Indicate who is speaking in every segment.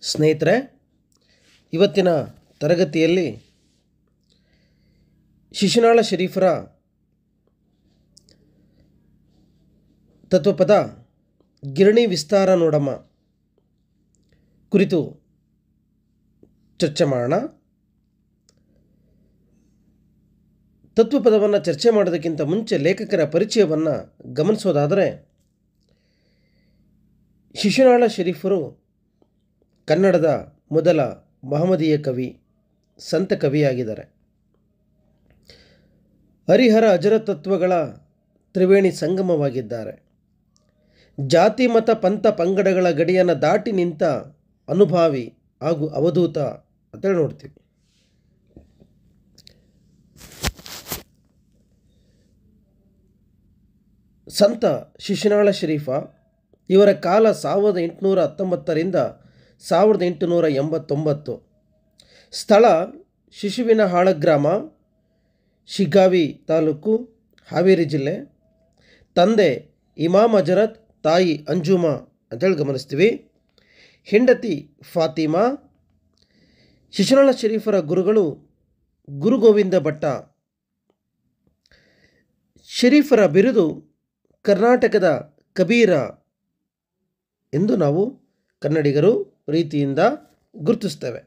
Speaker 1: ಸ್ನೇಹಿತರೆ, ಇವತ್ತಿನ ತರಗತಿಯಲ್ಲಿ ಶಿಶುನಾಳ ಶರೀಫರ ತತ್ವಪದ ಗಿರಣಿ ವಿಸ್ತಾರ ನೋಡಮ್ಮ ಕುರಿತು ಚರ್ಚೆ ಮಾಡೋಣ. ತತ್ವಪದವನ್ನು ಚರ್ಚೆ ಮಾಡೋದಕ್ಕಿಂತ ಮುಂಚೆ ಲೇಖಕರ ಪರಿಚಯವನ್ನು ಗಮನಿಸೋದಾದರೆ, ಶಿಶುನಾಳ ಶರೀಫರು ಕನ್ನಡದ ಮೊದಲ ಮಹಮ್ಮದೀಯ ಕವಿ, ಸಂತ ಕವಿಯಾಗಿದ್ದಾರೆ. ಹರಿಹರ ಅಜರ ತತ್ವಗಳ ತ್ರಿವೇಣಿ ಸಂಗಮವಾಗಿದ್ದಾರೆ. ಜಾತಿ ಮತ ಪಂಥ ಪಂಗಡಗಳ ಗಡಿಯನ್ನು ದಾಟಿ ನಿಂತ ಅನುಭಾವಿ ಹಾಗೂ ಅವಧೂತ ಅಂತೇಳಿ ನೋಡ್ತೀವಿ. ಸಂತ ಶಿಶುನಾಳ ಶರೀಫ ಇವರ ಕಾಲ 1819ರಿಂದ 1889. ಸ್ಥಳ ಶಿಶುವಿನಹಾಳ ಗ್ರಾಮ, ಶಿಗ್ಗಾವಿ ತಾಲೂಕು, ಹಾವೇರಿ ಜಿಲ್ಲೆ. ತಂದೆ ಇಮಾಮ್ ಹಜರತ್, ತಾಯಿ ಅಂಜುಮಾ ಅಂತೇಳಿ ಗಮನಿಸ್ತೀವಿ. ಹೆಂಡತಿ ಫಾತಿಮಾ. ಶಿಶುನಾಳ ಶರೀಫರ ಗುರುಗಳು ಗುರು ಗೋವಿಂದ ಭಟ್ಟ. ಶರೀಫರ ಬಿರುದು ಕರ್ನಾಟಕದ ಕಬೀರ ಎಂದು ನಾವು ಕನ್ನಡಿಗರು ರೀತಿಯಿಂದ ಗುರುತಿಸ್ತೇವೆ.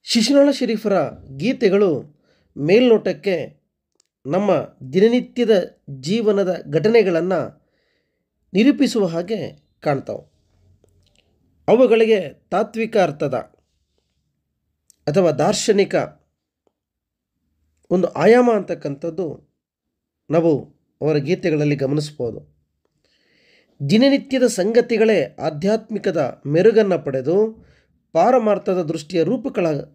Speaker 1: ಶಿಶುನಾಳ ಶರೀಫರ ಗೀತೆಗಳು ಮೇಲ್ನೋಟಕ್ಕೆ ನಮ್ಮ ದಿನನಿತ್ಯದ ಜೀವನದ ಘಟನೆಗಳನ್ನು ನಿರೂಪಿಸುವ ಹಾಗೆ ಕಾಣ್ತಾವೆ. ಅವುಗಳಿಗೆ ತಾತ್ವಿಕ ಅರ್ಥದ ಅಥವಾ ದಾರ್ಶನಿಕ ಒಂದು ಆಯಾಮ ಅಂತಕ್ಕಂಥದ್ದು ನಾವು ಅವರ ಗೀತೆಗಳಲ್ಲಿ ಗಮನಿಸ್ಬೋದು. ದಿನನಿತ್ಯದ ಸಂಗತಿಗಳೇ ಆಧ್ಯಾತ್ಮಿಕದ ಮೆರುಗನ್ನು ಪಡೆದು ಪಾರಮಾರ್ಥದ ದೃಷ್ಟಿಯ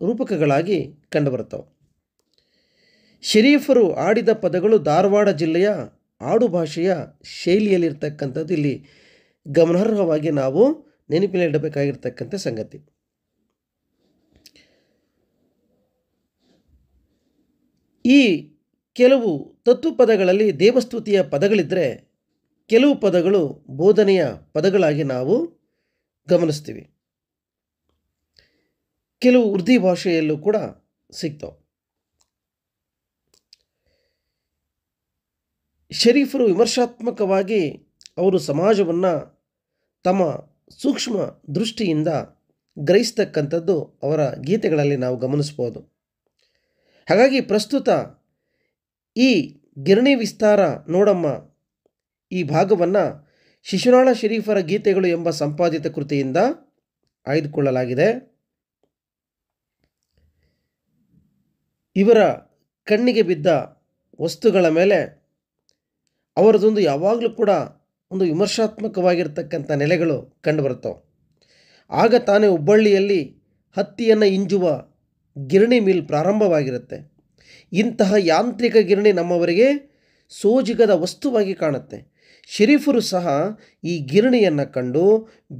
Speaker 1: ರೂಪಕಗಳಾಗಿ ಕಂಡುಬರುತ್ತವೆ. ಶರೀಫರು ಆಡಿದ ಪದಗಳು ಧಾರವಾಡ ಜಿಲ್ಲೆಯ ಆಡು ಭಾಷೆಯ ಶೈಲಿಯಲ್ಲಿರ್ತಕ್ಕಂಥದ್ದು ಇಲ್ಲಿ ಗಮನಾರ್ಹವಾಗಿ ನಾವು ನೆನಪಿನಲ್ಲಿಡಬೇಕಾಗಿರ್ತಕ್ಕಂಥ ಸಂಗತಿ. ಈ ಕೆಲವು ತತ್ವಪದಗಳಲ್ಲಿ ದೇವಸ್ತುತಿಯ ಪದಗಳಿದ್ದರೆ, ಕೆಲವು ಪದಗಳು ಬೋಧನೆಯ ಪದಗಳಾಗಿ ನಾವು ಗಮನಿಸ್ತೀವಿ. ಕೆಲವು ಉರ್ದಿ ಭಾಷೆಯಲ್ಲೂ ಕೂಡ ಸಿಗ್ತಾವೆ. ಶರೀಫರು ವಿಮರ್ಶಾತ್ಮಕವಾಗಿ ಅವರು ಸಮಾಜವನ್ನು ತಮ್ಮ ಸೂಕ್ಷ್ಮ ದೃಷ್ಟಿಯಿಂದ ಗ್ರಹಿಸ್ತಕ್ಕಂಥದ್ದು ಅವರ ಗೀತೆಗಳಲ್ಲಿ ನಾವು ಗಮನಿಸ್ಬೋದು. ಹಾಗಾಗಿ ಪ್ರಸ್ತುತ ಈ ಗಿರಣಿ ವಿಸ್ತಾರ ನೋಡಮ್ಮ ಈ ಭಾಗವನ್ನು ಶಿಶುನಾಳ ಶರೀಫರ ಗೀತೆಗಳು ಎಂಬ ಸಂಪಾದಿತ ಕೃತಿಯಿಂದ ಆಯ್ದುಕೊಳ್ಳಲಾಗಿದೆ. ಇವರ ಕಣ್ಣಿಗೆ ಬಿದ್ದ ವಸ್ತುಗಳ ಮೇಲೆ ಅವರದೊಂದು ಯಾವಾಗಲೂ ಕೂಡ ಒಂದು ವಿಮರ್ಶಾತ್ಮಕವಾಗಿರ್ತಕ್ಕಂಥ ನೆಲೆಗಳು ಕಂಡುಬರುತ್ತವೆ. ಆಗ ತಾನೇ ಹುಬ್ಬಳ್ಳಿಯಲ್ಲಿ ಹತ್ತಿಯನ್ನು ಇಂಜುವ ಗಿರಣಿ ಮಿಲ್ ಪ್ರಾರಂಭವಾಗಿರುತ್ತೆ. ಇಂತಹ ಯಾಂತ್ರಿಕ ಗಿರಣಿ ನಮ್ಮವರಿಗೆ ಸೋಜಿಗದ ವಸ್ತುವಾಗಿ ಕಾಣುತ್ತೆ. ಶರೀಫರು ಸಹ ಈ ಗಿರಣಿಯನ್ನು ಕಂಡು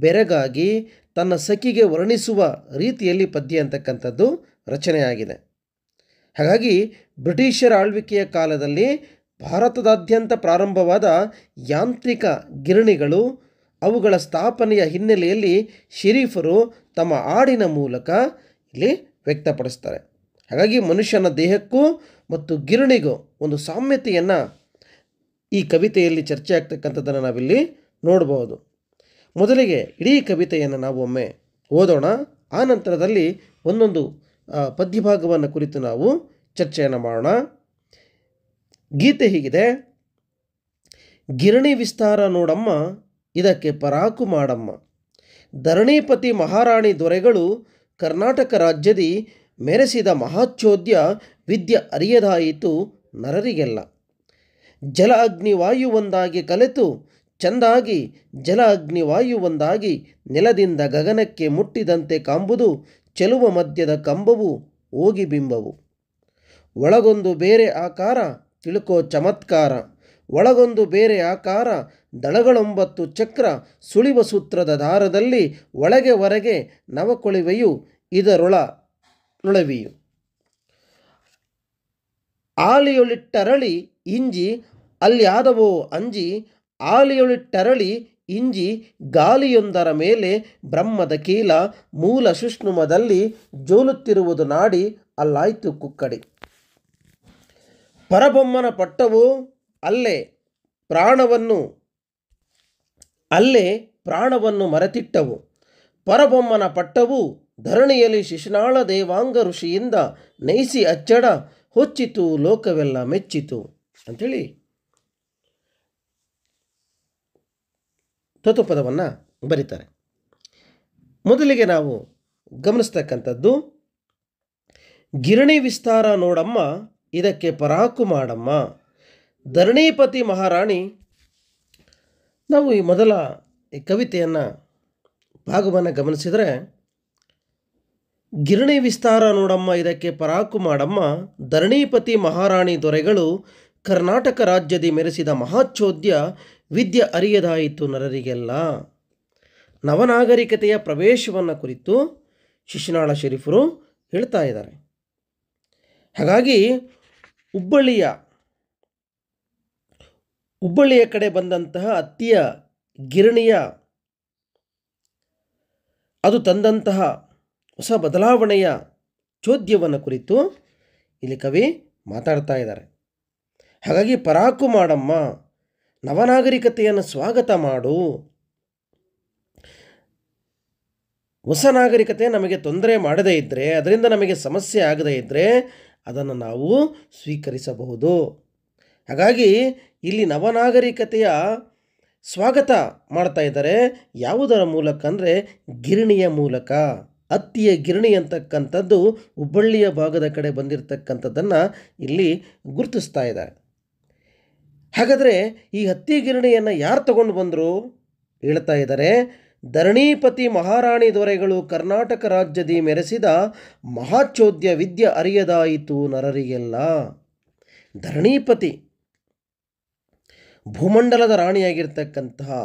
Speaker 1: ಬೆರಗಾಗಿ ತನ್ನ ಸಖಿಗೆ ವರ್ಣಿಸುವ ರೀತಿಯಲ್ಲಿ ಪದ್ಯ ಅಂತಕ್ಕಂಥದ್ದು ರಚನೆಯಾಗಿದೆ. ಹಾಗಾಗಿ ಬ್ರಿಟಿಷರ ಆಳ್ವಿಕೆಯ ಕಾಲದಲ್ಲಿ ಭಾರತದಾದ್ಯಂತ ಪ್ರಾರಂಭವಾದ ಯಾಂತ್ರಿಕ ಗಿರಣಿಗಳು, ಅವುಗಳ ಸ್ಥಾಪನೆಯ ಹಿನ್ನೆಲೆಯಲ್ಲಿ ಶರೀಫರು ತಮ್ಮ ಹಾಡಿನ ಮೂಲಕ ಇಲ್ಲಿ ವ್ಯಕ್ತಪಡಿಸ್ತಾರೆ. ಹಾಗಾಗಿ ಮನುಷ್ಯನ ದೇಹಕ್ಕೂ ಮತ್ತು ಗಿರಣಿಗೂ ಒಂದು ಸಾಮ್ಯತೆಯನ್ನು ಈ ಕವಿತೆಯಲ್ಲಿ ಚರ್ಚೆ ಆಗ್ತಕ್ಕಂಥದ್ದನ್ನು ನಾವಿಲ್ಲಿ ನೋಡ್ಬೋದು. ಮೊದಲಿಗೆ ಇಡೀ ಕವಿತೆಯನ್ನು ನಾವು ಒಮ್ಮೆ ಓದೋಣ. ಆ ನಂತರದಲ್ಲಿ ಒಂದೊಂದು ಪದ್ಯಭಾಗವನ್ನು ಕುರಿತು ನಾವು ಚರ್ಚೆಯನ್ನು ಮಾಡೋಣ. ಗೀತೆ ಹೀಗಿದೆ: ಗಿರಣಿ ವಿಸ್ತಾರ ನೋಡಮ್ಮ, ಇದಕ್ಕೆ ಪರಾಕು ಮಾಡಮ್ಮ. ಧರಣೀಪತಿ ಮಹಾರಾಣಿ ದೊರೆಗಳು ಕರ್ನಾಟಕ ರಾಜ್ಯದಿ ಮೆರೆಸಿದ ಮಹಾಚೋದ್ಯ ವಿದ್ಯೆ ಅರಿಯದಾಯಿತು ನರರಿಗೆಲ್ಲ. ಜಲ ಅಗ್ನಿವಾಯು ಒಂದಾಗಿ ಕಲೆತು ಚಂದಾಗಿ, ಜಲ ಅಗ್ನಿವಾಯು ಒಂದಾಗಿ ನೆಲದಿಂದ ಗಗನಕ್ಕೆ ಮುಟ್ಟಿದಂತೆ ಕಾಂಬುದು ಚೆಲುವ ಮಧ್ಯದ ಕಂಬವು ಹೋಗಿ ಬಿಂಬವು. ಒಳಗೊಂದು ಬೇರೆ ಆಕಾರ ತಿಳುಕೋ ಚಮತ್ಕಾರ, ಒಳಗೊಂದು ಬೇರೆ ಆಕಾರ ದಳಗಳೊಂಬತ್ತು ಚಕ್ರ ಸುಳಿವ ಸೂತ್ರದ ದಾರದಲ್ಲಿ ಒಳಗೆ ಹೊರಗೆ ನವಕೊಳಿವೆಯು ಇದರೊಳವಿಯು. ಆಲಿಯೊಳಿಟ್ಟರಳಿ ಇಂಜಿ ಅಲ್ಯಾದವೋ ಅಂಜಿ, ಆಲಿಯೊಳಿಟ್ಟರಳಿ ಇಂಜಿ ಗಾಲಿಯೊಂದರ ಮೇಲೆ ಬ್ರಹ್ಮದ ಕೀಲ ಮೂಲ ಸುಷ್ಣುಮದಲ್ಲಿ ಜೋಲುತ್ತಿರುವುದು ನಾಡಿ ಅಲ್ಲಾಯ್ತು ಕುಕ್ಕಡಿ. ಪರಬೊಮ್ಮನ ಪಟ್ಟವು ಅಲ್ಲೇ ಪ್ರಾಣವನ್ನು ಮರೆತಿಟ್ಟವು. ಪರಬೊಮ್ಮನ ಪಟ್ಟವು ಧರಣಿಯಲ್ಲಿ ಶಿಶುನಾಳ ದೇವಾಂಗ ಋಷಿಯಿಂದ ನೈಸಿ ಅಚ್ಚಡ ಹೊಚ್ಚಿತು ಲೋಕವೆಲ್ಲ ಮೆಚ್ಚಿತು ಅಂಥೇಳಿ ತತ್ವಪದವನ್ನು ಬರೀತಾರೆ. ಮೊದಲಿಗೆ ನಾವು ಗಮನಿಸ್ತಕ್ಕಂಥದ್ದು ಗಿರಣಿ ವಿಸ್ತಾರ ನೋಡಮ್ಮ ಇದಕ್ಕೆ ಪರಾಕು ಮಾಡಮ್ಮ. ಧರಣೀಪತಿ ಮಹಾರಾಣಿ. ನಾವು ಈ ಮೊದಲ ಕವಿತೆಯನ್ನು ಭಾಗವನ್ನು ಗಮನಿಸಿದರೆ ಗಿರಣಿ ವಿಸ್ತಾರ ನೋಡಮ್ಮ ಇದಕ್ಕೆ ಪರಾಕು ಮಾಡಮ್ಮ, ಧರಣೀಪತಿ ಮಹಾರಾಣಿ ದೊರೆಗಳು ಕರ್ನಾಟಕ ರಾಜ್ಯದಿ ಮೆರೆಸಿದ ಮಹಾಚೋದ್ಯ ವಿದ್ಯೆ ಅರಿಯದಾಯಿತು ನರರಿಗೆಲ್ಲ. ನವನಾಗರಿಕತೆಯ ಪ್ರವೇಶವನ್ನು ಕುರಿತು ಶಿಶುನಾಳ ಶರೀಫರು ಹೇಳ್ತಾ ಇದ್ದಾರೆ. ಹಾಗಾಗಿ ಹುಬ್ಬಳ್ಳಿಯ ಕಡೆ ಬಂದಂತಹ ಅತ್ತಿಯ ಗಿರಣಿಯ ಅದು ತಂದಂತಹ ಹೊಸ ಬದಲಾವಣೆಯ ಚೋದ್ಯವನ್ನು ಕುರಿತು ಇಲ್ಲಿ ಕವಿ ಮಾತಾಡ್ತಾ ಇದ್ದಾರೆ. ಹಾಗಾಗಿ ಪರಾಕು ಮಾಡಮ್ಮ, ನವನಾಗರಿಕತೆಯನ್ನು ಸ್ವಾಗತ ಮಾಡು. ಹೊಸ ನಾಗರಿಕತೆ ನಮಗೆ ತೊಂದರೆ ಮಾಡದೇ ಇದ್ದರೆ, ಅದರಿಂದ ನಮಗೆ ಸಮಸ್ಯೆ ಆಗದೇ ಇದ್ದರೆ ಅದನ್ನು ನಾವು ಸ್ವೀಕರಿಸಬಹುದು. ಹಾಗಾಗಿ ಇಲ್ಲಿ ನವನಾಗರಿಕತೆಯ ಸ್ವಾಗತ ಮಾಡ್ತಾ ಇದ್ದಾರೆ. ಯಾವುದರ ಮೂಲಕ ಅಂದರೆ ಗಿರಣಿಯ ಮೂಲಕ. ಅತ್ತಿಯ ಗಿರಣಿ ಅಂತಕ್ಕಂಥದ್ದು ಹುಬ್ಬಳ್ಳಿಯ ಭಾಗದ ಕಡೆ ಬಂದಿರತಕ್ಕಂಥದ್ದನ್ನು ಇಲ್ಲಿ ಗುರುತಿಸ್ತಾ ಇದ್ದಾರೆ. ಹಾಗಾದರೆ ಈ ಹತ್ತಿ ಗಿರಣಿಯನ್ನು ಯಾರು ತಗೊಂಡು ಬಂದರು ಹೇಳ್ತಾ ಇದ್ದಾರೆ. ಧರಣೀಪತಿ ಮಹಾರಾಣಿ ದೊರೆಗಳು ಕರ್ನಾಟಕ ರಾಜ್ಯದಿ ಮೆರೆಸಿದ ಮಹಾಚೋದ್ಯ ವಿದ್ಯೆ ಅರಿಯದಾಯಿತು ನರರಿಗೆಲ್ಲ. ಧರಣೀಪತಿ ಭೂಮಂಡಲದ ರಾಣಿಯಾಗಿರ್ತಕ್ಕಂತಹ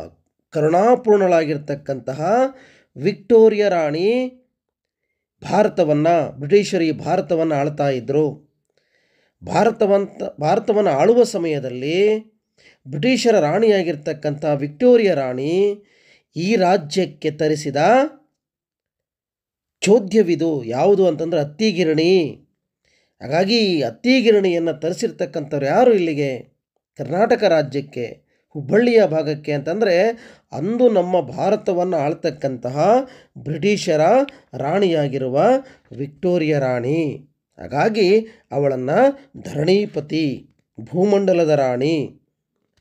Speaker 1: ಕರುಣಾಪೂರ್ಣಳಾಗಿರ್ತಕ್ಕಂತಹ ವಿಕ್ಟೋರಿಯಾ ರಾಣಿ ಬ್ರಿಟಿಷರಿಗೆ ಭಾರತವನ್ನು ಆಳ್ತಾ ಇದ್ದರು. ಭಾರತವನ್ನು ಆಳುವ ಸಮಯದಲ್ಲಿ ಬ್ರಿಟಿಷರ ರಾಣಿಯಾಗಿರ್ತಕ್ಕಂಥ ವಿಕ್ಟೋರಿಯಾ ರಾಣಿ ಈ ರಾಜ್ಯಕ್ಕೆ ತರಿಸಿದ ಚೋದ್ಯವಿದು ಯಾವುದು ಅಂತಂದರೆ ಹತ್ತಿಗಿರಣಿ. ಹಾಗಾಗಿ ಈ ಹತ್ತಿಗಿರಣಿಯನ್ನು ತರಿಸಿರ್ತಕ್ಕಂಥವ್ರು ಯಾರು ಇಲ್ಲಿಗೆ ಕರ್ನಾಟಕ ರಾಜ್ಯಕ್ಕೆ, ಹುಬ್ಬಳ್ಳಿಯ ಭಾಗಕ್ಕೆ ಅಂತಂದರೆ ಅಂದು ನಮ್ಮ ಭಾರತವನ್ನು ಆಳ್ತಕ್ಕಂತಹ ಬ್ರಿಟಿಷರ ರಾಣಿಯಾಗಿರುವ ವಿಕ್ಟೋರಿಯಾ ರಾಣಿ. ಹಾಗಾಗಿ ಅವಳನ್ನು ಧರಣೀಪತಿ, ಭೂಮಂಡಲದ ರಾಣಿ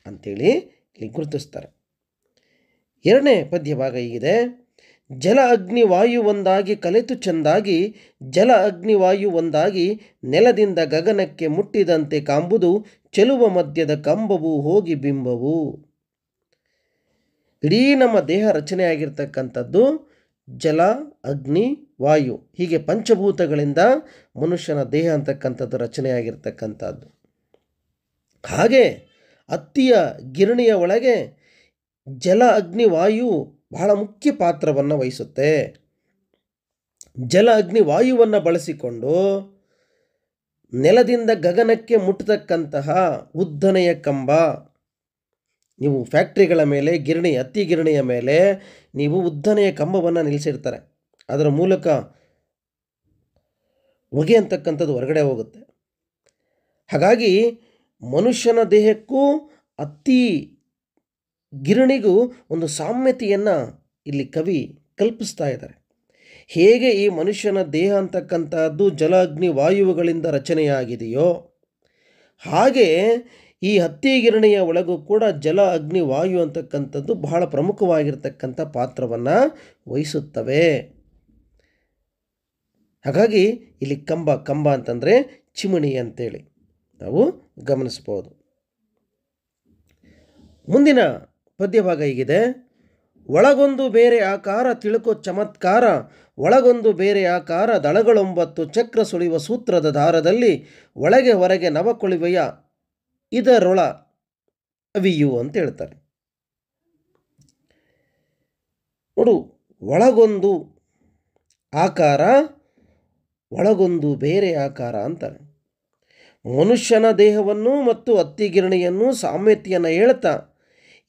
Speaker 1: ಅಂಥೇಳಿ ಇಲ್ಲಿ ಗುರುತಿಸ್ತಾರೆ. ಎರಡನೇ ಪದ್ಯ ಭಾಗ ಹೀಗಿದೆ. ಜಲ ಅಗ್ನಿ ವಾಯು ಒಂದಾಗಿ ಕಲೆತು ಚೆಂದಾಗಿ, ಜಲ ಅಗ್ನಿವಾಯು ಒಂದಾಗಿ ನೆಲದಿಂದ ಗಗನಕ್ಕೆ ಮುಟ್ಟಿದಂತೆ ಕಾಂಬುದು ಚೆಲುವ ಮಧ್ಯದ ಕಂಬವು ಹೋಗಿ ಬಿಂಬವು. ಇಡೀ ನಮ್ಮ ದೇಹ ರಚನೆಯಾಗಿರ್ತಕ್ಕಂಥದ್ದು ಜಲ, ಅಗ್ನಿ, ವಾಯು, ಹೀಗೆ ಪಂಚಭೂತಗಳಿಂದ ಮನುಷ್ಯನ ದೇಹ ಅಂತಕ್ಕಂಥದ್ದು ರಚನೆಯಾಗಿರ್ತಕ್ಕಂಥದ್ದು. ಹಾಗೆ ಹತ್ತಿಯ ಗಿರಣಿಯ ಒಳಗೆ ಜಲ, ಅಗ್ನಿ, ವಾಯು ಬಹಳ ಮುಖ್ಯ ಪಾತ್ರವನ್ನು ವಹಿಸುತ್ತೆ. ಜಲ, ಅಗ್ನಿ, ವಾಯುವನ್ನು ಬಳಸಿಕೊಂಡು ನೆಲದಿಂದ ಗಗನಕ್ಕೆ ಮುಟ್ಟತಕ್ಕಂತಹ ಉದ್ದನೆಯ ಕಂಬ. ನೀವು ಫ್ಯಾಕ್ಟ್ರಿಗಳ ಮೇಲೆ ಹತ್ತಿ ಗಿರಣಿಯ ಮೇಲೆ ನೀವು ಉದ್ದನೆಯ ಕಂಬವನ್ನು ನಿಲ್ಲಿಸಿರ್ತಾರೆ. ಅದರ ಮೂಲಕ ಹೊಗೆ ಅಂತಕ್ಕಂಥದ್ದು ಹೊರಗಡೆ ಹೋಗುತ್ತೆ. ಹಾಗಾಗಿ ಮನುಷ್ಯನ ದೇಹಕ್ಕೂ ಹತ್ತಿ ಗಿರಣಿಗೂ ಒಂದು ಸಾಮ್ಯತೆಯನ್ನು ಇಲ್ಲಿ ಕವಿ ಕಲ್ಪಿಸ್ತಾ ಇದ್ದಾರೆ. ಹೇಗೆ ಈ ಮನುಷ್ಯನ ದೇಹ ಅಂತಕ್ಕಂಥದ್ದು ಜಲ, ಅಗ್ನಿ, ವಾಯುವುಗಳಿಂದ ರಚನೆಯಾಗಿದೆಯೋ ಹಾಗೆ ಈ ಹತ್ತಿ ಗಿರಣಿಯ ಒಳಗೂ ಕೂಡ ಜಲ, ಅಗ್ನಿ, ವಾಯು ಅಂತಕ್ಕಂಥದ್ದು ಬಹಳ ಪ್ರಮುಖವಾಗಿರ್ತಕ್ಕಂಥ ಪಾತ್ರವನ್ನು ವಹಿಸುತ್ತವೆ. ಹಾಗಾಗಿ ಇಲ್ಲಿ ಕಂಬ ಅಂತಂದರೆ ಚಿಮಣಿ ಅಂತೇಳಿ ನಾವು ಗಮನಿಸ್ಬೋದು. ಮುಂದಿನ ಪದ್ಯಭಾಗ ಹೀಗಿದೆ. ಒಳಗೊಂದು ಬೇರೆ ಆಕಾರ ತಿಳುಕೋ ಚಮತ್ಕಾರ, ಒಳಗೊಂದು ಬೇರೆ ಆಕಾರ ದಳಗಳೊಂಬತ್ತು ಚಕ್ರ ಸುಳಿಯುವ ಸೂತ್ರದ ದಾರದಲ್ಲಿ ಒಳಗೆ ಹೊರಗೆ ನವಕೊಳಿವೆಯ ಇದರೊಳ ಅವಿಯು ಅಂತ ಹೇಳ್ತಾರೆ. ನೋಡು, ಒಳಗೊಂದು ಆಕಾರ, ಒಳಗೊಂದು ಬೇರೆ ಆಕಾರ ಅಂತಾರೆ. ಮನುಷ್ಯನ ದೇಹವನ್ನು ಮತ್ತು ಹತ್ತಿ ಗಿರಣಿಯನ್ನು ಸಾಮ್ಯತೆಯನ್ನು ಹೇಳ್ತಾ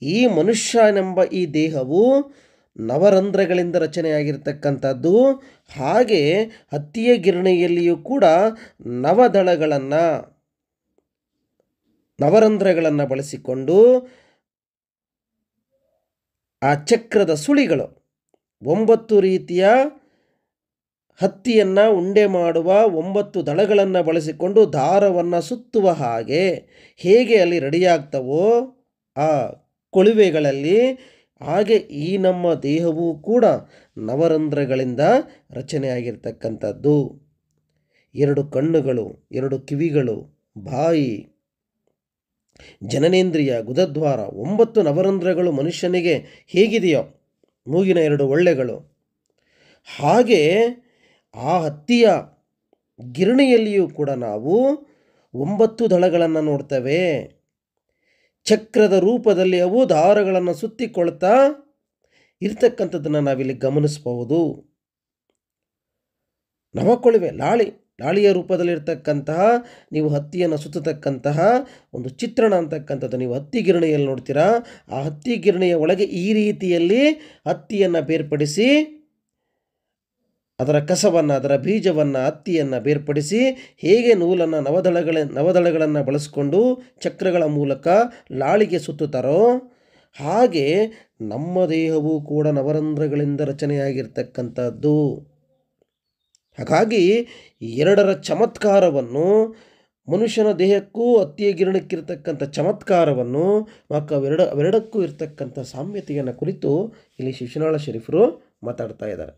Speaker 1: ಈ ಮನುಷ್ಯನೆಂಬ ಈ ದೇಹವು ನವರಂಧ್ರಗಳಿಂದ ರಚನೆಯಾಗಿರ್ತಕ್ಕಂಥದ್ದು. ಹಾಗೆ ಹತ್ತಿಯ ಗಿರಣಿಯಲ್ಲಿಯೂ ಕೂಡ ನವರಂಧ್ರಗಳನ್ನು ಬಳಸಿಕೊಂಡು ಆ ಚಕ್ರದ ಸುಳಿಗಳು 9 ರೀತಿಯ ಹತ್ತಿಯನ್ನು ಉಂಡೆ ಮಾಡುವ 9 ದಳಗಳನ್ನು ಬಳಸಿಕೊಂಡು ದಾರವನ್ನು ಸುತ್ತುವ ಹೇಗೆ ಅಲ್ಲಿ ರೆಡಿಯಾಗ್ತವೋ ಆ ಕೊಳುವೆಗಳಲ್ಲಿ, ಹಾಗೆ ಈ ನಮ್ಮ ದೇಹವೂ ಕೂಡ ನವರಂಧ್ರಗಳಿಂದ ರಚನೆಯಾಗಿರ್ತಕ್ಕಂಥದ್ದು. 2 ಕಣ್ಣುಗಳು, 2 ಕಿವಿಗಳು, ಬಾಯಿ, ಜನನೇಂದ್ರಿಯ, ಗುದದ್ವಾರ, 9 ನವರಂಧ್ರಗಳು ಮನುಷ್ಯನಿಗೆ ಹೇಗಿದೆಯೋ, ಮೂಗಿನ 2 ಒಳ್ಳೆಗಳು, ಹಾಗೆ ಆ ಹತ್ತಿಯ ಗಿರಣಿಯಲ್ಲಿಯೂ ಕೂಡ ನಾವು 9 ದಳಗಳನ್ನು ನೋಡ್ತೇವೆ. ಚಕ್ರದ ರೂಪದಲ್ಲಿ ಅವು ದಾರಗಳನ್ನು ಸುತ್ತಿಕೊಳ್ತಾ ಇರ್ತಕ್ಕಂಥದ್ದನ್ನು ನಾವಿಲ್ಲಿ ಗಮನಿಸಬಹುದು. ನವಕೊಳುವೆ, ಲಾಳಿಯ ರೂಪದಲ್ಲಿರ್ತಕ್ಕಂತಹ ನೀವು ಹತ್ತಿಯನ್ನು ಸುತ್ತತಕ್ಕಂತಹ ಒಂದು ಚಿತ್ರಣ ಅಂತಕ್ಕಂಥದ್ದು ನೀವು ಹತ್ತಿ ಗಿರಣಿಯಲ್ಲಿ ನೋಡ್ತೀರಾ. ಆ ಹತ್ತಿ ಗಿರಣಿಯ ಒಳಗೆ ಈ ರೀತಿಯಲ್ಲಿ ಹತ್ತಿಯನ್ನು ಬೇರ್ಪಡಿಸಿ, ಅದರ ಕಸವನ್ನು, ಅದರ ಬೀಜವನ್ನು, ಹತ್ತಿಯನ್ನು ಬೇರ್ಪಡಿಸಿ ಹೇಗೆ ನೂಲನ್ನು ನವದಳಗಳನ್ನು ಬಳಸಿಕೊಂಡು ಚಕ್ರಗಳ ಮೂಲಕ ಲಾಳಿಗೆ ಸುತ್ತುತ್ತಾರೋ, ಹಾಗೆ ನಮ್ಮ ದೇಹವು ಕೂಡ ನವರಂಧ್ರಗಳಿಂದ ರಚನೆಯಾಗಿರ್ತಕ್ಕಂಥದ್ದು. ಹಾಗಾಗಿ ಎರಡರ ಚಮತ್ಕಾರವನ್ನು, ಮನುಷ್ಯನ ದೇಹಕ್ಕೂ ಹತ್ತಿಯ ಗಿರಣಕ್ಕಿರ್ತಕ್ಕಂಥ ಚಮತ್ಕಾರವನ್ನು ಮತ್ತು ಅವೆರಡಕ್ಕೂ ಇರ್ತಕ್ಕಂಥ ಸಾಮ್ಯತೆಯನ್ನು ಕುರಿತು ಇಲ್ಲಿ ಶಿಶುನಾಳ ಶರೀಫರು ಮಾತಾಡ್ತಾ ಇದ್ದಾರೆ.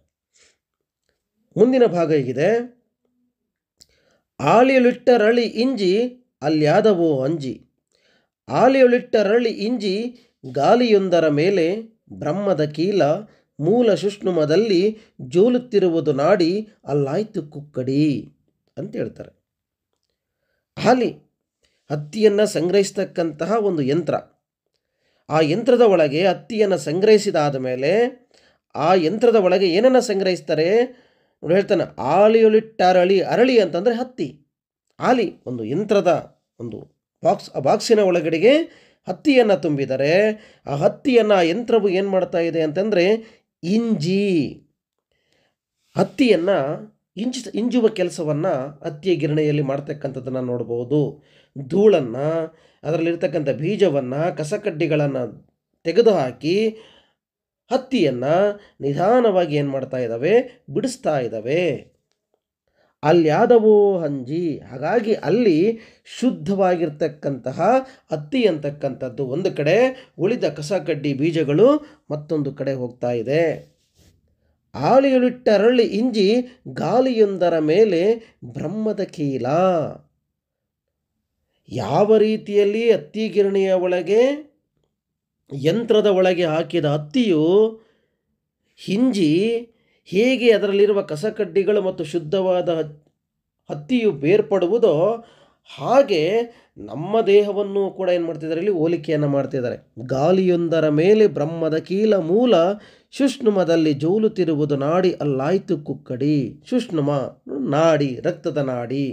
Speaker 1: ಮುಂದಿನ ಭಾಗ ಹೀಗಿದೆ: ಆಲಿಯೊಳಿಟ್ಟರಳಿ ಇಂಜಿ ಅಲ್ಯಾದವೋ ಅಂಜಿ, ಆಲಿಯೊಳಿಟ್ಟರಳಿ ಇಂಜಿ ಗಾಲಿಯೊಂದರ ಮೇಲೆ ಬ್ರಹ್ಮದ ಕೀಲ ಮೂಲ ಸುಷ್ಣುಮದಲ್ಲಿ ಜೋಲುತ್ತಿರುವುದು ನಾಡಿ ಅಲ್ಲಾಯ್ತು ಕುಕ್ಕಡಿ ಅಂತ ಹೇಳ್ತಾರೆ. ಹತ್ತಿಯನ್ನು ಸಂಗ್ರಹಿಸ್ತಕ್ಕಂತಹ ಒಂದು ಯಂತ್ರ. ಆ ಯಂತ್ರದ ಒಳಗೆ ಹತ್ತಿಯನ್ನು ಸಂಗ್ರಹಿಸಿದಾದ ಮೇಲೆ ಆ ಯಂತ್ರದ ಒಳಗೆ ಏನನ್ನು ಸಂಗ್ರಹಿಸ್ತಾರೆ ನೋಡಿ ಹೇಳ್ತಾನೆ. ಆಲಿಯೊಳಿಟ್ಟರಳಿ, ಅರಳಿ ಅಂತಂದರೆ ಹತ್ತಿ. ಆಲಿ ಒಂದು ಯಂತ್ರದ ಒಂದು ಬಾಕ್ಸ್, ಆ ಬಾಕ್ಸಿನ ಒಳಗಡೆಗೆ ಹತ್ತಿಯನ್ನು ತುಂಬಿದರೆ ಆ ಹತ್ತಿಯನ್ನು ಆ ಯಂತ್ರವು ಏನು ಮಾಡ್ತಾ ಇದೆ ಅಂತಂದರೆ ಇಂಜಿ, ಹತ್ತಿಯನ್ನು ಇಂಜುವ ಕೆಲಸವನ್ನು ಹತ್ತಿಯ ಗಿರಣಿಯಲ್ಲಿ ಮಾಡ್ತಕ್ಕಂಥದ್ದನ್ನು ನೋಡ್ಬೋದು. ಧೂಳನ್ನು, ಅದರಲ್ಲಿರ್ತಕ್ಕಂಥ ಬೀಜವನ್ನು, ಕಸಕಡ್ಡಿಗಳನ್ನು ತೆಗೆದುಹಾಕಿ ಹತ್ತಿಯನ್ನು ನಿಧಾನವಾಗಿ ಏನು ಮಾಡ್ತಾ ಇದ್ದಾವೆ, ಬಿಡಿಸ್ತಾ ಇದ್ದಾವೆ. ಅಲ್ಯಾದವೋ ಹಂಜಿ, ಹಾಗಾಗಿ ಅಲ್ಲಿ ಶುದ್ಧವಾಗಿರ್ತಕ್ಕಂತಹ ಹತ್ತಿ ಅಂತಕ್ಕಂಥದ್ದು ಒಂದು ಕಡೆ, ಉಳಿದ ಕಸಕಡ್ಡಿ ಬೀಜಗಳು ಮತ್ತೊಂದು ಕಡೆ ಹೋಗ್ತಾ ಇದೆ. ಆಲಿಯೊಳಿಟ್ಟರಳಿ ಇಂಜಿ ಗಾಲಿಯೊಂದರ ಮೇಲೆ ಬ್ರಹ್ಮದ ಕೀಲ. ಯಾವ ರೀತಿಯಲ್ಲಿ ಹತ್ತಿ ಗಿರಣಿಯ ಒಳಗೆ, ಯಂತ್ರದ ಒಳಗೆ ಹಾಕಿದ ಹತ್ತಿಯು ಹಿಂಜಿ ಹೇಗೆ ಅದರಲ್ಲಿರುವ ಕಸಕಡ್ಡಿಗಳು ಮತ್ತು ಶುದ್ಧವಾದ ಹತ್ತಿಯು ಬೇರ್ಪಡುವುದೋ, ಹಾಗೆ ನಮ್ಮ ದೇಹವನ್ನು ಕೂಡ ಏನು ಮಾಡ್ತಿದ್ದಾರೆ, ಇಲ್ಲಿ ಹೋಲಿಕೆಯನ್ನು ಮಾಡ್ತಿದ್ದಾರೆ. ಗಾಲಿಯೊಂದರ ಮೇಲೆ ಬ್ರಹ್ಮದ ಕೀಲ ಮೂಲ ಸುಷ್ಣುಮದಲ್ಲಿ ಜೋಲುತ್ತಿರುವುದು ನಾಡಿ ಅಲ್ಲಾಯ್ತು ಕುಕ್ಕಡಿ. ಸುಷ್ಣುಮ ನಾಡಿ, ರಕ್ತದ ನಾಡಿ.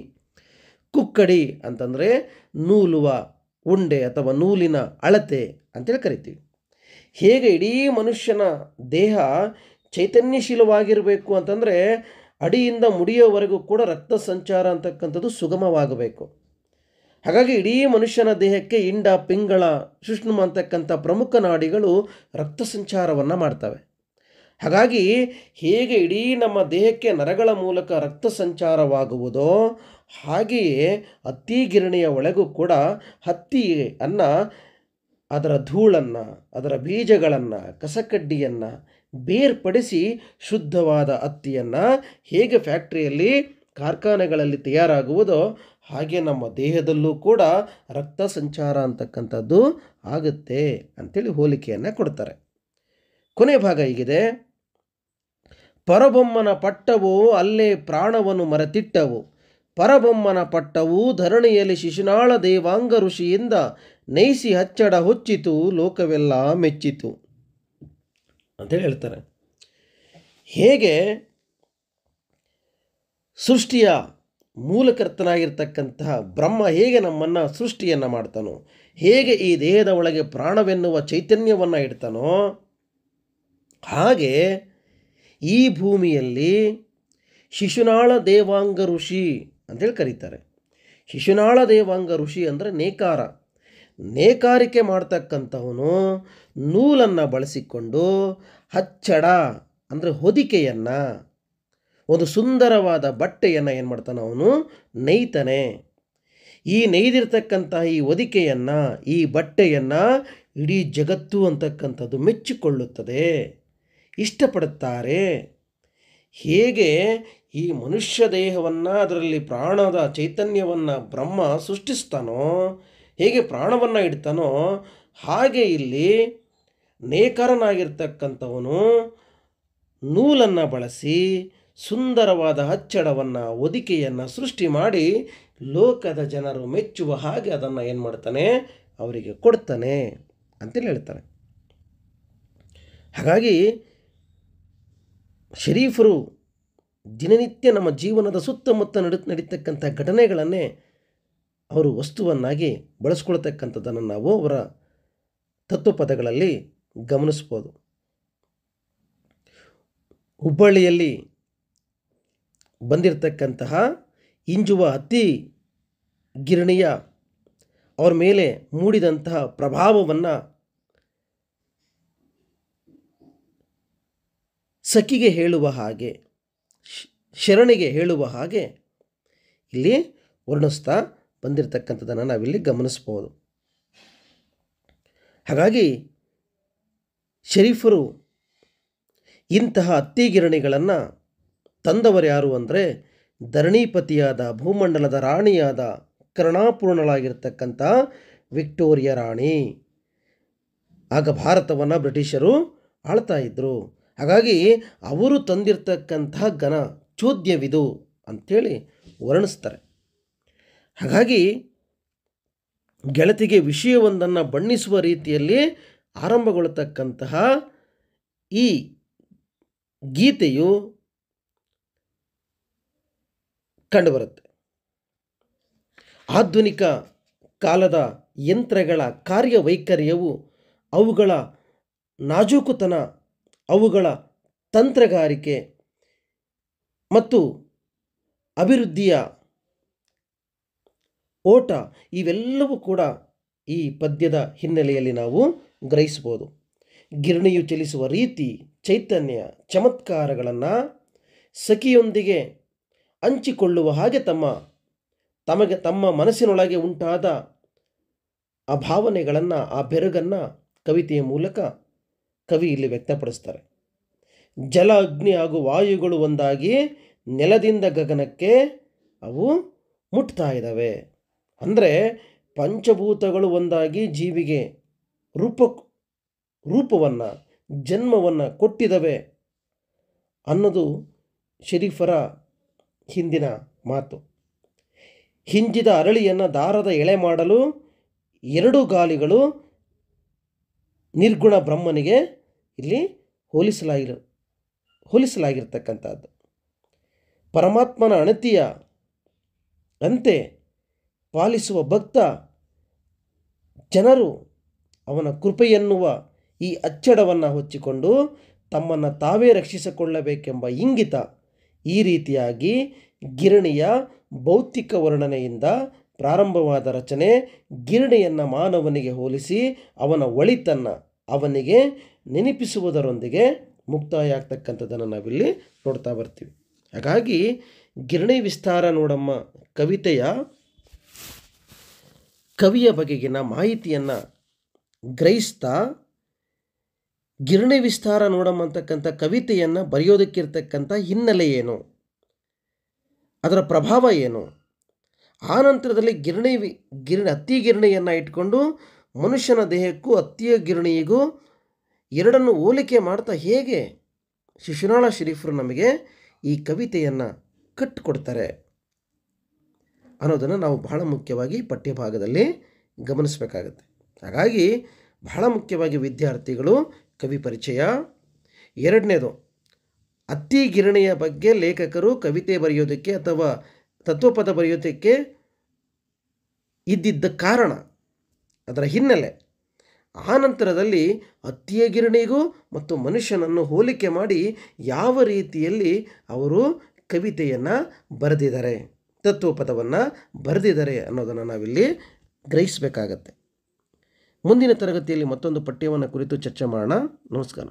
Speaker 1: ಕುಕ್ಕಡಿ ಅಂತಂದರೆ ನೂಲುವ ಉಂಡೆ ಅಥವಾ ನೂಲಿನ ಅಳತೆ ಅಂತೇಳಿ ಕರಿತೀವಿ. ಹೇಗೆ ಇಡೀ ಮನುಷ್ಯನ ದೇಹ ಚೈತನ್ಯಶೀಲವಾಗಿರಬೇಕು ಅಂತಂದರೆ ಅಡಿಯಿಂದ ಮುಡಿಯೋವರೆಗೂ ಕೂಡ ರಕ್ತ ಸಂಚಾರ ಅಂತಕ್ಕಂಥದ್ದು ಸುಗಮವಾಗಬೇಕು. ಹಾಗಾಗಿ ಇಡೀ ಮನುಷ್ಯನ ದೇಹಕ್ಕೆ ಇಂಡ, ಪಿಂಗಳ, ಸುಷ್ಣುಮ ಅಂತಕ್ಕಂಥ ಪ್ರಮುಖ ನಾಡಿಗಳು ರಕ್ತ ಸಂಚಾರವನ್ನು ಮಾಡ್ತವೆ. ಹಾಗಾಗಿ ಹೇಗೆ ಇಡೀ ನಮ್ಮ ದೇಹಕ್ಕೆ ನರಗಳ ಮೂಲಕ ರಕ್ತ ಸಂಚಾರವಾಗುವುದೋ, ಹಾಗೆಯೇ ಹತ್ತಿ ಗಿರಣಿಯ ಒಳಗೂ ಕೂಡ ಹತ್ತಿಯನ್ನು, ಅದರ ಧೂಳನ್ನು, ಅದರ ಬೀಜಗಳನ್ನು, ಕಸಕಡ್ಡಿಯನ್ನು ಬೇರ್ಪಡಿಸಿ ಶುದ್ಧವಾದ ಹತ್ತಿಯನ್ನು ಹೇಗೆ ಫ್ಯಾಕ್ಟ್ರಿಯಲ್ಲಿ, ಕಾರ್ಖಾನೆಗಳಲ್ಲಿ ತಯಾರಾಗುವುದೋ ಹಾಗೆ ನಮ್ಮ ದೇಹದಲ್ಲೂ ಕೂಡ ರಕ್ತ ಸಂಚಾರ ಅಂತಕ್ಕಂಥದ್ದು ಆಗುತ್ತೆ ಅಂಥೇಳಿ ಹೋಲಿಕೆಯನ್ನು ಕೊಡ್ತಾರೆ. ಕೊನೆ ಭಾಗ ಹೀಗಿದೆ: ಪರಬೊಮ್ಮನ ಪಟ್ಟವು ಅಲ್ಲೇ ಪ್ರಾಣವನ್ನು ಮರೆತಿಟ್ಟವು, ಪರಬೊಮ್ಮನ ಪಟ್ಟವು ಧರಣಿಯಲ್ಲಿ ಶಿಶುನಾಳ ದೇವಾಂಗ ಋಷಿಯಿಂದ ನೈಸಿ ಹಚ್ಚಡ ಹೊಚ್ಚಿತು, ಲೋಕವೆಲ್ಲ ಮೆಚ್ಚಿತು ಅಂತೇಳಿ ಹೇಳ್ತಾರೆ. ಹೇಗೆ ಸೃಷ್ಟಿಯ ಮೂಲಕರ್ತನಾಗಿರ್ತಕ್ಕಂತಹ ಬ್ರಹ್ಮ ಹೇಗೆ ನಮ್ಮನ್ನು ಸೃಷ್ಟಿಯನ್ನು ಮಾಡ್ತಾನೋ, ಹೇಗೆ ಈ ದೇಹದ ಒಳಗೆ ಪ್ರಾಣವೆನ್ನುವ ಚೈತನ್ಯವನ್ನು ಇಡ್ತಾನೋ ಹಾಗೆ ಈ ಭೂಮಿಯಲ್ಲಿ ಶಿಶುನಾಳ ದೇವಾಂಗ ಋಷಿ ಅಂತೇಳಿ ಕರೀತಾರೆ. ಶಿಶುನಾಳ ದೇವಾಂಗ ಋಷಿ ಅಂದರೆ ನೇಕಾರ. ನೇಕಾರಿಕೆ ಮಾಡ್ತಕ್ಕಂಥವನು ನೂಲನ್ನು ಬಳಸಿಕೊಂಡು ಹಚ್ಚಡ ಅಂದರೆ ಹೊದಿಕೆಯನ್ನು, ಒಂದು ಸುಂದರವಾದ ಬಟ್ಟೆಯನ್ನು ಏನು ಮಾಡ್ತಾನೆ ಅವನು ನೇಯ್ತಾನೆ. ಈ ನೇಯ್ದಿರ್ತಕ್ಕಂತಹ ಈ ಹೊದಿಕೆಯನ್ನು, ಈ ಬಟ್ಟೆಯನ್ನು ಇಡೀ ಜಗತ್ತು ಅಂತಕ್ಕಂಥದ್ದು ಮೆಚ್ಚಿಕೊಳ್ಳುತ್ತದೆ, ಇಷ್ಟಪಡುತ್ತಾರೆ. ಹೇಗೆ ಈ ಮನುಷ್ಯ ದೇಹವನ್ನು, ಅದರಲ್ಲಿ ಪ್ರಾಣದ ಚೈತನ್ಯವನ್ನು ಬ್ರಹ್ಮ ಸೃಷ್ಟಿಸ್ತಾನೋ, ಹೇಗೆ ಪ್ರಾಣವನ್ನು ಇಡ್ತಾನೋ, ಹಾಗೆ ಇಲ್ಲಿ ನೇಕಾರನಾಗಿರ್ತಕ್ಕಂಥವನು ನೂಲನ್ನು ಬಳಸಿ ಸುಂದರವಾದ ಹಚ್ಚಡವನ್ನು, ಹೊದಿಕೆಯನ್ನು ಸೃಷ್ಟಿ ಮಾಡಿ ಲೋಕದ ಜನರು ಮೆಚ್ಚುವ ಹಾಗೆ ಅದನ್ನು ಏನು ಮಾಡ್ತಾನೆ, ಅವರಿಗೆ ಕೊಡ್ತಾನೆ ಅಂತೇಳಿ ಹೇಳ್ತಾರೆ. ಹಾಗಾಗಿ ಶರೀಫರು ದಿನನಿತ್ಯ ನಮ್ಮ ಜೀವನದ ಸುತ್ತಮುತ್ತ ನಡೀತಕ್ಕಂಥ ಘಟನೆಗಳನ್ನೇ ಅವರು ವಸ್ತುವನ್ನಾಗಿ ಬಳಸ್ಕೊಳ್ತಕ್ಕಂಥದ್ದನ್ನು ನಾವು ಅವರ ತತ್ವಪದಗಳಲ್ಲಿ ಗಮನಿಸ್ಬೋದು. ಹುಬ್ಬಳ್ಳಿಯಲ್ಲಿ ಬಂದಿರತಕ್ಕಂತಹ ಇಂಜುವ ಹತ್ತಿ ಗಿರಣಿಯ ಅವರ ಮೇಲೆ ಮೂಡಿದಂತಹ ಪ್ರಭಾವವನ್ನು ಸಖಿಗೆ ಹೇಳುವ ಹಾಗೆ, ಶರಣಿಗೆ ಹೇಳುವ ಹಾಗೆ ಇಲ್ಲಿ ವರ್ಣಿಸ್ತಾ ಬಂದಿರತಕ್ಕಂಥದ್ದನ್ನು ನಾವಿಲ್ಲಿ ಗಮನಿಸ್ಬೋದು. ಹಾಗಾಗಿ ಶರೀಫರು ಇಂತಹ ಹತ್ತಿಗಿರಣಿಗಳನ್ನು ತಂದವರು ಯಾರು ಅಂದರೆ ಧರಣೀಪತಿಯಾದ, ಭೂಮಂಡಲದ ರಾಣಿಯಾದ, ಕರುಣಾಪೂರ್ಣಳಾಗಿರ್ತಕ್ಕಂಥ ವಿಕ್ಟೋರಿಯಾ ರಾಣಿ. ಆಗ ಭಾರತವನ್ನು ಬ್ರಿಟಿಷರು ಆಳ್ತಾ ಇದ್ದರು. ಹಾಗಾಗಿ ಅವರು ತಂದಿರತಕ್ಕಂತಹ ಘನ ಚೋದ್ಯವಿದು ಅಂಥೇಳಿ ವರ್ಣಿಸ್ತಾರೆ. ಹಾಗಾಗಿ ಗೆಳತಿಗೆ ವಿಷಯವೊಂದನ್ನು ಬಣ್ಣಿಸುವ ರೀತಿಯಲ್ಲಿ ಆರಂಭಗೊಳ್ಳತಕ್ಕಂತಹ ಈ ಗೀತೆಯು ಕಂಡುಬರುತ್ತೆ. ಆಧುನಿಕ ಕಾಲದ ಯಂತ್ರಗಳ ಕಾರ್ಯವೈಖರ್ಯವು, ಅವುಗಳ ನಾಜೂಕುತನ, ಅವುಗಳ ತಂತ್ರಗಾರಿಕೆ ಮತ್ತು ಅಭಿವೃದ್ಧಿಯ ಓಟ ಇವೆಲ್ಲವೂ ಕೂಡ ಈ ಪದ್ಯದ ಹಿನ್ನೆಲೆಯಲ್ಲಿ ನಾವು ಗ್ರಹಿಸ್ಬೋದು. ಗಿರಣಿಯು ಚಲಿಸುವ ರೀತಿ, ಚೈತನ್ಯ, ಚಮತ್ಕಾರಗಳನ್ನು ಸಖಿಯೊಂದಿಗೆ ಹಂಚಿಕೊಳ್ಳುವ ಹಾಗೆ ತಮ್ಮ ಮನಸ್ಸಿನೊಳಗೆ ಉಂಟಾದ ಆ ಭಾವನೆಗಳನ್ನು, ಆ ಬೆರಗನ್ನು ಕವಿತೆಯ ಮೂಲಕ ಕವಿ ಇಲ್ಲಿ ವ್ಯಕ್ತಪಡಿಸ್ತಾರೆ. ಜಲ, ಅಗ್ನಿ ಹಾಗೂ ವಾಯುಗಳು ಒಂದಾಗಿ ನೆಲದಿಂದ ಗಗನಕ್ಕೆ ಅವು ಮುಟ್ತಾ ಇದ್ದಾವೆ. ಅಂದರೆ ಪಂಚಭೂತಗಳು ಒಂದಾಗಿ ಜೀವಿಗೆ ರೂಪವನ್ನು, ಜನ್ಮವನ್ನು ಕೊಟ್ಟಿದ್ದಾವೆ ಅನ್ನೋದು ಶರೀಫರ ಹಿಂದಿನ ಮಾತು. ಹಿಂಜಿದ ಅರಳಿಯನ್ನು ದಾರದ ಎಳೆ ಮಾಡಲು ಎರಡು ಗಾಲಿಗಳು ನಿರ್ಗುಣ ಬ್ರಹ್ಮನಿಗೆ ಇಲ್ಲಿ ಹೋಲಿಸಲಾಗಿರ್ತಕ್ಕಂಥದ್ದು. ಪರಮಾತ್ಮನ ಅಣತಿಯ ಅಂತೆ ಪಾಲಿಸುವ ಭಕ್ತ ಜನರು ಅವನ ಕೃಪೆಯೆನ್ನುವ ಈ ಅಚ್ಚಡವನ್ನು ಹೊಚ್ಚಿಕೊಂಡು ತಮ್ಮನ್ನು ತಾವೇ ರಕ್ಷಿಸಿಕೊಳ್ಳಬೇಕೆಂಬ ಇಂಗಿತ. ಈ ರೀತಿಯಾಗಿ ಗಿರಣಿಯ ಭೌತಿಕ ವರ್ಣನೆಯಿಂದ ಪ್ರಾರಂಭವಾದ ರಚನೆ ಗಿರಣಿಯನ್ನು ಮಾನವನಿಗೆ ಹೋಲಿಸಿ ಅವನ ಒಳಿತನ್ನು ಅವನಿಗೆ ನೆನಪಿಸುವುದರೊಂದಿಗೆ ಮುಕ್ತಾಯ ಆಗ್ತಕ್ಕಂಥದ್ದನ್ನು ನಾವಿಲ್ಲಿ ನೋಡ್ತಾ ಬರ್ತೀವಿ. ಹಾಗಾಗಿ ಗಿರಣಿ ವಿಸ್ತಾರ ನೋಡಮ್ಮ ಕವಿತೆಯ ಕವಿಯ ಬಗೆಗಿನ ಮಾಹಿತಿಯನ್ನು ಗ್ರಹಿಸ್ತಾ, ಗಿರಣಿ ವಿಸ್ತಾರ ನೋಡಮ್ಮ ಅಂತಕ್ಕಂಥ ಕವಿತೆಯನ್ನು ಬರೆಯೋದಕ್ಕಿರ್ತಕ್ಕಂಥ ಹಿನ್ನೆಲೆ ಏನು, ಅದರ ಪ್ರಭಾವ ಏನು, ಆ ನಂತರದಲ್ಲಿ ಹತ್ತಿ ಗಿರಣಿಯನ್ನು ಇಟ್ಕೊಂಡು ಮನುಷ್ಯನ ದೇಹಕ್ಕೂ ಹತ್ತಿಯ ಗಿರಣಿಗೂ ಎರಡನ್ನು ಹೋಲಿಕೆ ಮಾಡ್ತಾ ಹೇಗೆ ಶಿಶುನಾಳ ಶರೀಫರು ನಮಗೆ ಈ ಕವಿತೆಯನ್ನು ಕಟ್ಟಿಕೊಡ್ತಾರೆ ಅನ್ನೋದನ್ನು ನಾವು ಬಹಳ ಮುಖ್ಯವಾಗಿ ಪಠ್ಯಭಾಗದಲ್ಲಿ ಗಮನಿಸಬೇಕಾಗತ್ತೆ. ಹಾಗಾಗಿ ಬಹಳ ಮುಖ್ಯವಾಗಿ ವಿದ್ಯಾರ್ಥಿಗಳು ಕವಿ ಪರಿಚಯ, ಎರಡನೇದು ಹತ್ತಿ ಗಿರಣಿಯ ಬಗ್ಗೆ ಲೇಖಕರು ಕವಿತೆ ಬರೆಯೋದಕ್ಕೆ ಅಥವಾ ತತ್ವಪದ ಬರೆಯೋದಕ್ಕೆ ಇದ್ದಿದ್ದ ಕಾರಣ ಅದರ ಹಿನ್ನೆಲೆ. ಆ ನಂತರದಲ್ಲಿ ಹತ್ತಿಯ ಗಿರಣಿಗೂ ಮತ್ತು ಮನುಷ್ಯನನ್ನು ಹೋಲಿಕೆ ಮಾಡಿ ಯಾವ ರೀತಿಯಲ್ಲಿ ಅವರು ಕವಿತೆಯನ್ನು ಬರೆದಿದ್ದಾರೆ, ತತ್ವಪದವನ್ನು ಬರೆದಿದ್ದಾರೆ ಅನ್ನೋದನ್ನು ನಾವಿಲ್ಲಿ ಗ್ರಹಿಸಬೇಕಾಗತ್ತೆ. ಮುಂದಿನ ತರಗತಿಯಲ್ಲಿ ಮತ್ತೊಂದು ಪಠ್ಯವನ್ನು ಕುರಿತು ಚರ್ಚೆ ಮಾಡೋಣ. ನಮಸ್ಕಾರ.